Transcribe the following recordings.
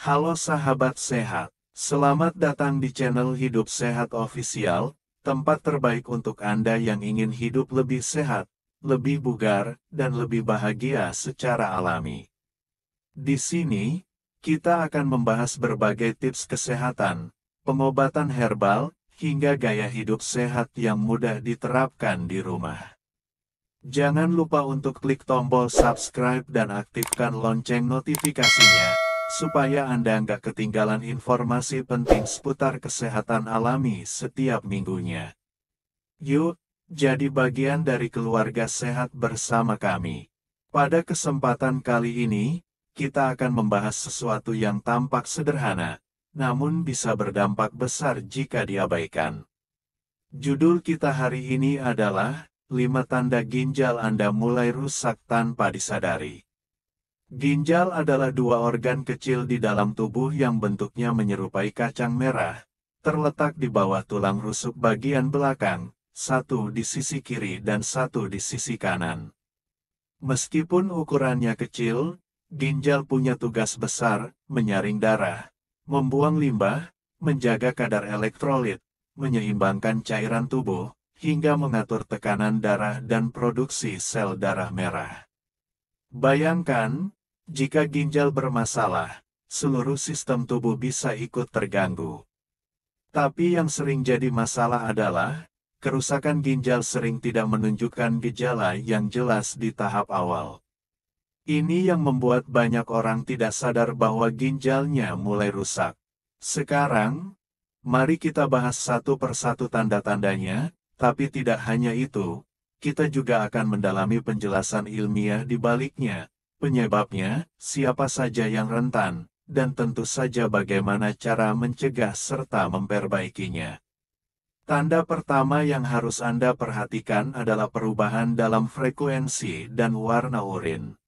Halo sahabat sehat, selamat datang di channel Hidup Sehat Official, tempat terbaik untuk Anda yang ingin hidup lebih sehat, lebih bugar, dan lebih bahagia secara alami. Di sini, kita akan membahas berbagai tips kesehatan, pengobatan herbal, hingga gaya hidup sehat yang mudah diterapkan di rumah. Jangan lupa untuk klik tombol subscribe dan aktifkan lonceng notifikasinya, supaya Anda nggak ketinggalan informasi penting seputar kesehatan alami setiap minggunya. Yuk, jadi bagian dari keluarga sehat bersama kami. Pada kesempatan kali ini, kita akan membahas sesuatu yang tampak sederhana, namun bisa berdampak besar jika diabaikan. Judul kita hari ini adalah 5 tanda ginjal Anda mulai rusak tanpa disadari. Ginjal adalah dua organ kecil di dalam tubuh yang bentuknya menyerupai kacang merah, terletak di bawah tulang rusuk bagian belakang, satu di sisi kiri dan satu di sisi kanan. Meskipun ukurannya kecil, ginjal punya tugas besar, menyaring darah, membuang limbah, menjaga kadar elektrolit, menyeimbangkan cairan tubuh, hingga mengatur tekanan darah dan produksi sel darah merah. Bayangkan, jika ginjal bermasalah, seluruh sistem tubuh bisa ikut terganggu. Tapi yang sering jadi masalah adalah, kerusakan ginjal sering tidak menunjukkan gejala yang jelas di tahap awal. Ini yang membuat banyak orang tidak sadar bahwa ginjalnya mulai rusak. Sekarang, mari kita bahas satu persatu tanda-tandanya, tapi tidak hanya itu, kita juga akan mendalami penjelasan ilmiah di baliknya, penyebabnya, siapa saja yang rentan, dan tentu saja bagaimana cara mencegah serta memperbaikinya. Tanda pertama yang harus Anda perhatikan adalah perubahan dalam frekuensi dan warna urin.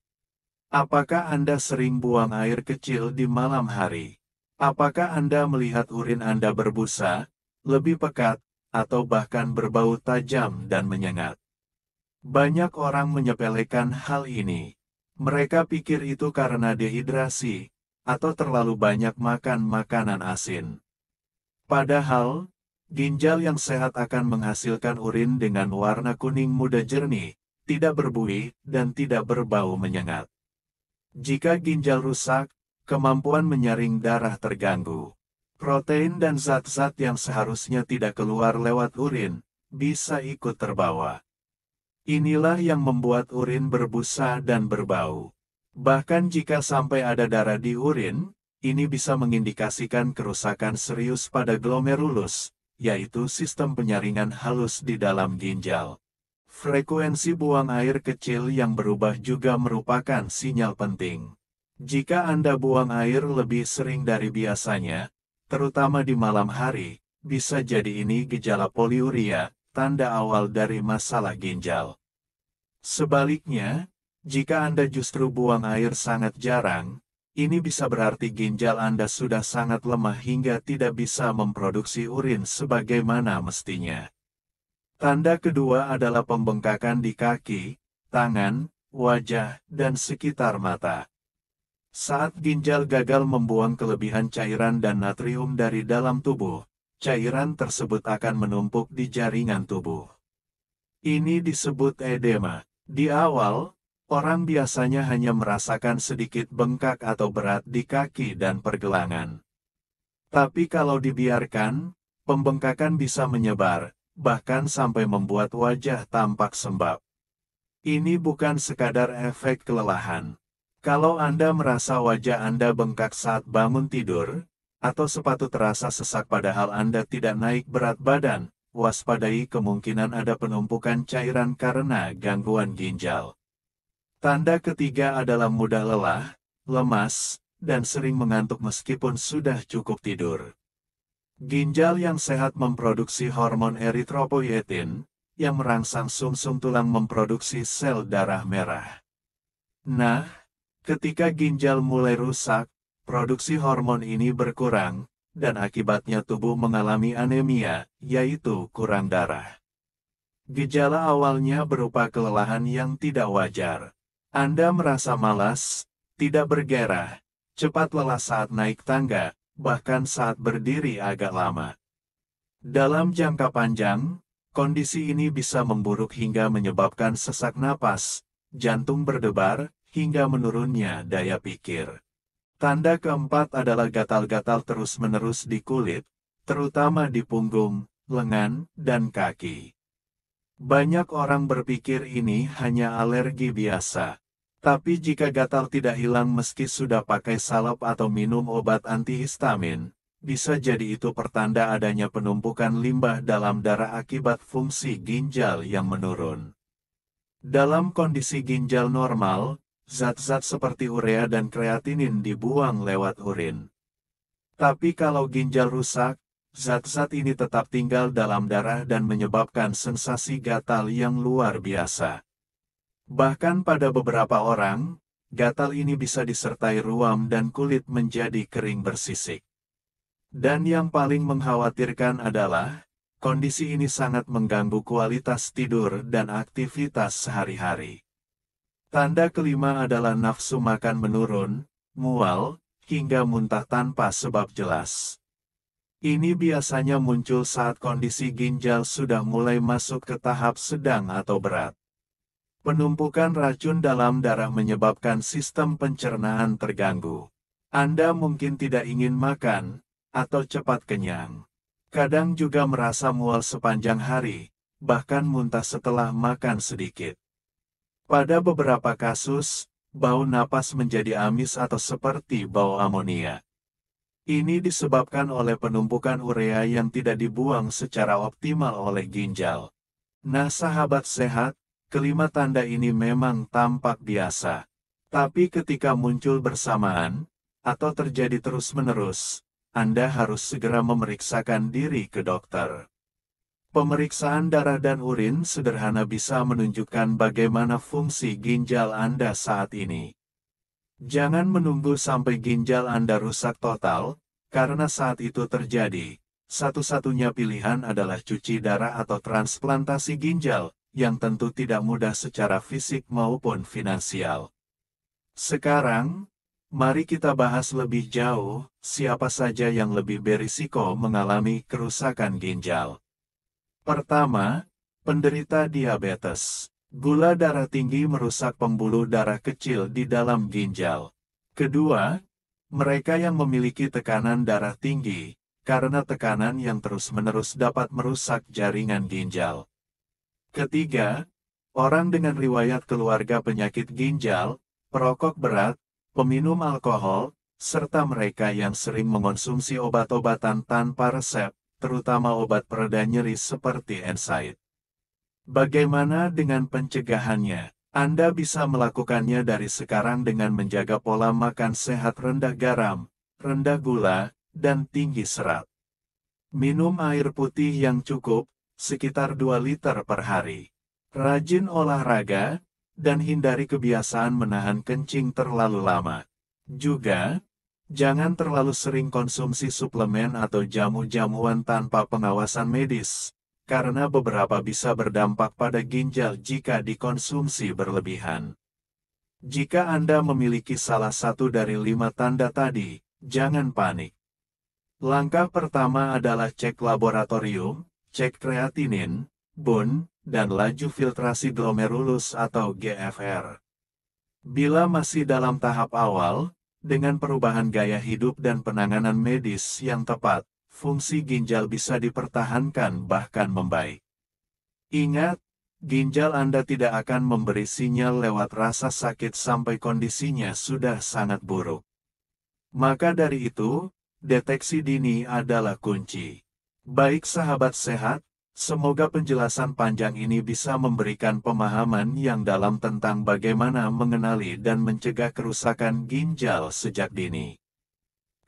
Apakah Anda sering buang air kecil di malam hari? Apakah Anda melihat urin Anda berbusa, lebih pekat, atau bahkan berbau tajam dan menyengat? Banyak orang menyepelekan hal ini. Mereka pikir itu karena dehidrasi, atau terlalu banyak makan makanan asin. Padahal, ginjal yang sehat akan menghasilkan urin dengan warna kuning muda jernih, tidak berbuih, dan tidak berbau menyengat. Jika ginjal rusak, kemampuan menyaring darah terganggu. Protein dan zat-zat yang seharusnya tidak keluar lewat urin, bisa ikut terbawa. Inilah yang membuat urin berbusa dan berbau. Bahkan jika sampai ada darah di urin, ini bisa mengindikasikan kerusakan serius pada glomerulus, yaitu sistem penyaringan halus di dalam ginjal. Frekuensi buang air kecil yang berubah juga merupakan sinyal penting. Jika Anda buang air lebih sering dari biasanya, terutama di malam hari, bisa jadi ini gejala poliuria, tanda awal dari masalah ginjal. Sebaliknya, jika Anda justru buang air sangat jarang, ini bisa berarti ginjal Anda sudah sangat lemah hingga tidak bisa memproduksi urin sebagaimana mestinya. Tanda kedua adalah pembengkakan di kaki, tangan, wajah, dan sekitar mata. Saat ginjal gagal membuang kelebihan cairan dan natrium dari dalam tubuh, cairan tersebut akan menumpuk di jaringan tubuh. Ini disebut edema. Di awal, orang biasanya hanya merasakan sedikit bengkak atau berat di kaki dan pergelangan. Tapi kalau dibiarkan, pembengkakan bisa menyebar, bahkan sampai membuat wajah tampak sembab. Ini bukan sekadar efek kelelahan. Kalau Anda merasa wajah Anda bengkak saat bangun tidur, atau sepatu terasa sesak padahal Anda tidak naik berat badan, waspadai kemungkinan ada penumpukan cairan karena gangguan ginjal. Tanda ketiga adalah mudah lelah, lemas, dan sering mengantuk meskipun sudah cukup tidur. Ginjal yang sehat memproduksi hormon eritropoietin, yang merangsang sumsum tulang memproduksi sel darah merah. Nah, ketika ginjal mulai rusak, produksi hormon ini berkurang, dan akibatnya tubuh mengalami anemia, yaitu kurang darah. Gejala awalnya berupa kelelahan yang tidak wajar. Anda merasa malas, tidak bergairah, cepat lelah saat naik tangga, bahkan saat berdiri agak lama. Dalam jangka panjang, kondisi ini bisa memburuk hingga menyebabkan sesak napas, jantung berdebar, hingga menurunnya daya pikir. Tanda keempat adalah gatal-gatal terus-menerus di kulit, terutama di punggung, lengan, dan kaki. Banyak orang berpikir ini hanya alergi biasa. Tapi jika gatal tidak hilang meski sudah pakai salep atau minum obat antihistamin, bisa jadi itu pertanda adanya penumpukan limbah dalam darah akibat fungsi ginjal yang menurun. Dalam kondisi ginjal normal, zat-zat seperti urea dan kreatinin dibuang lewat urin. Tapi kalau ginjal rusak, zat-zat ini tetap tinggal dalam darah dan menyebabkan sensasi gatal yang luar biasa. Bahkan pada beberapa orang, gatal ini bisa disertai ruam dan kulit menjadi kering bersisik. Dan yang paling mengkhawatirkan adalah, kondisi ini sangat mengganggu kualitas tidur dan aktivitas sehari-hari. Tanda kelima adalah nafsu makan menurun, mual, hingga muntah tanpa sebab jelas. Ini biasanya muncul saat kondisi ginjal sudah mulai masuk ke tahap sedang atau berat. Penumpukan racun dalam darah menyebabkan sistem pencernaan terganggu. Anda mungkin tidak ingin makan, atau cepat kenyang. Kadang juga merasa mual sepanjang hari, bahkan muntah setelah makan sedikit. Pada beberapa kasus, bau napas menjadi amis atau seperti bau amonia. Ini disebabkan oleh penumpukan urea yang tidak dibuang secara optimal oleh ginjal. Nah, sahabat sehat, kelima tanda ini memang tampak biasa. Tapi ketika muncul bersamaan, atau terjadi terus-menerus, Anda harus segera memeriksakan diri ke dokter. Pemeriksaan darah dan urin sederhana bisa menunjukkan bagaimana fungsi ginjal Anda saat ini. Jangan menunggu sampai ginjal Anda rusak total, karena saat itu terjadi, satu-satunya pilihan adalah cuci darah atau transplantasi ginjal, yang tentu tidak mudah secara fisik maupun finansial. Sekarang, mari kita bahas lebih jauh, siapa saja yang lebih berisiko mengalami kerusakan ginjal. Pertama, penderita diabetes. Gula darah tinggi merusak pembuluh darah kecil di dalam ginjal. Kedua, mereka yang memiliki tekanan darah tinggi, karena tekanan yang terus-menerus dapat merusak jaringan ginjal. Ketiga, orang dengan riwayat keluarga penyakit ginjal, perokok berat, peminum alkohol, serta mereka yang sering mengonsumsi obat-obatan tanpa resep, terutama obat pereda nyeri seperti NSAID. Bagaimana dengan pencegahannya? Anda bisa melakukannya dari sekarang dengan menjaga pola makan sehat rendah garam, rendah gula, dan tinggi serat. Minum air putih yang cukup, sekitar 2 liter per hari. Rajin olahraga, dan hindari kebiasaan menahan kencing terlalu lama. Juga, jangan terlalu sering konsumsi suplemen atau jamu-jamuan tanpa pengawasan medis, karena beberapa bisa berdampak pada ginjal jika dikonsumsi berlebihan. Jika Anda memiliki salah satu dari 5 tanda tadi, jangan panik. Langkah pertama adalah cek laboratorium, cek kreatinin, bun, dan laju filtrasi glomerulus atau GFR. Bila masih dalam tahap awal, dengan perubahan gaya hidup dan penanganan medis yang tepat, fungsi ginjal bisa dipertahankan bahkan membaik. Ingat, ginjal Anda tidak akan memberi sinyal lewat rasa sakit sampai kondisinya sudah sangat buruk. Maka dari itu, deteksi dini adalah kunci. Baik sahabat sehat, semoga penjelasan panjang ini bisa memberikan pemahaman yang dalam tentang bagaimana mengenali dan mencegah kerusakan ginjal sejak dini.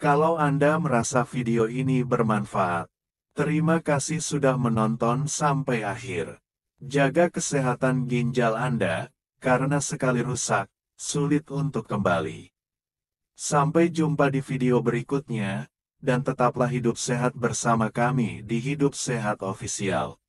Kalau Anda merasa video ini bermanfaat, terima kasih sudah menonton sampai akhir. Jaga kesehatan ginjal Anda, karena sekali rusak, sulit untuk kembali. Sampai jumpa di video berikutnya, dan tetaplah hidup sehat bersama kami di Hidup Sehat Official.